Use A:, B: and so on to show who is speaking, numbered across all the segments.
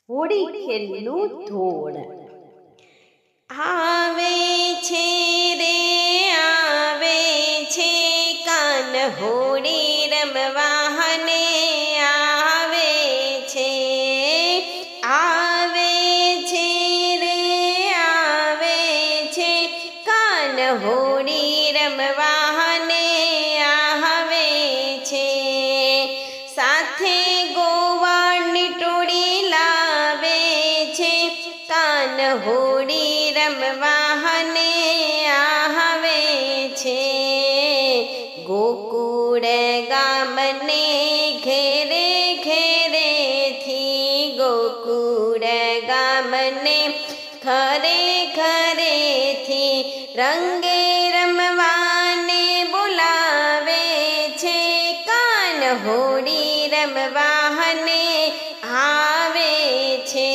A: હોળી ખેલનું ધોળ. આવે છે રે આવે છે કાન હોળી રમવાને આવે છે. આવે છે રે આવે છે કાન હોળી રમવાને આવે છે. સાથે ગોવાળની ટોળી લાવે છે કાન હોળી રમવાને આવે છે. ગોકુળ ગામને ઘેરે ઘેરેથી ગોકુળ ગામને ઘરે ઘરેથી રંગે રમવાને બોલાવે છે કાન હોળી રમવાને આવે છે.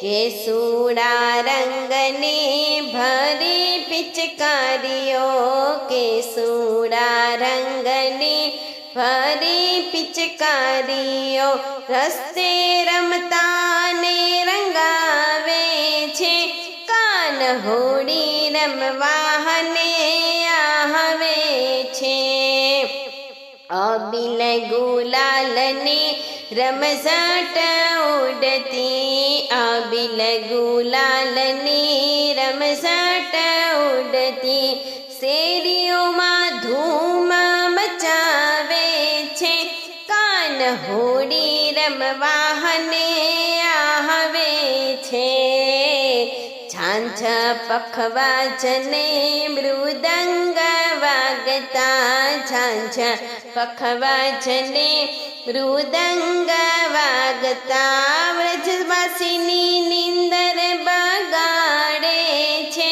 A: કેસુડા રંગની ભરી પિચકારીઓ કેસુડા રંગની ભરી પિચકારીઓ રસ્તે રમતાને રંગાવે છે કાન હોળી રમવાને આવે છે. અબીલ ગુલાલની રમઝટ ઉડતી અબીલ ગુલાલની રમઝટ ઉડતી શેરીઓમાં ધૂમ મચાવે છે કાન હોળી રમવાને આવે છે. ઝાંઝ પખવા જને મૃદંગ વાગતા ઝાંઝ પખવા જને મૃદંગ વાગતા વ્રજવાસીની નિંદર બગાડે છે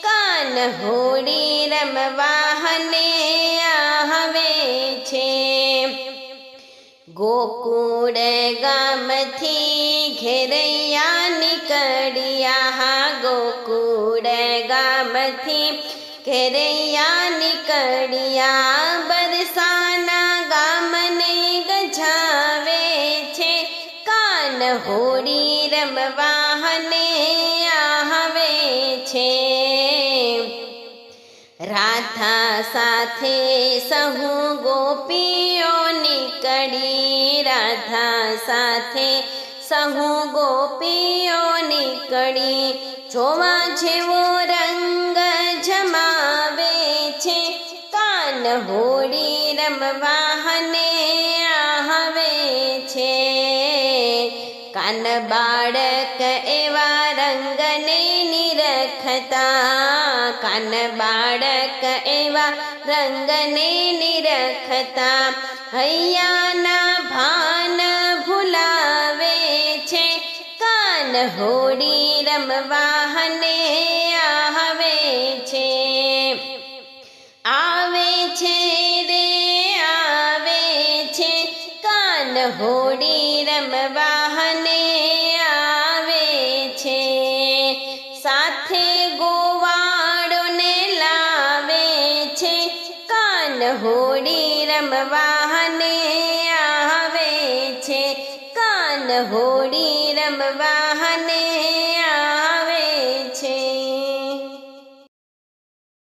A: કાન હોળી રમવાને આવે છે. ગોકુળ ગામથી ઘેરૈયા નીકળ્યા ગોકુળ ગામથી ઘેરૈયા નીકળ્યા બરસાના ગામને ગજાવે છે કાન હોળી રમવાને આવે છે. રાધા સાથે સહુ ગોપીઓ નીકળી રાધા સાથે સહુ ગોપીઓ નીકળી જોવા જેવો રંગ જમાવે છે કાન હોળી રમવાને આવે છે. કાન બાળક એવા રંગને નિરખતા કાન બાળક એવા રંગને નિરખતા હૈયાના ભાન ભૂલાવે છે કાન હોળી રમવાને આવે છે. આવે છે રે આવે છે કાન હોળી રમવાને આવે છે. સાથે ગોવાળોને લાવે છે કાન હોળી રમવાને આવે છે કાન હોળી રમવા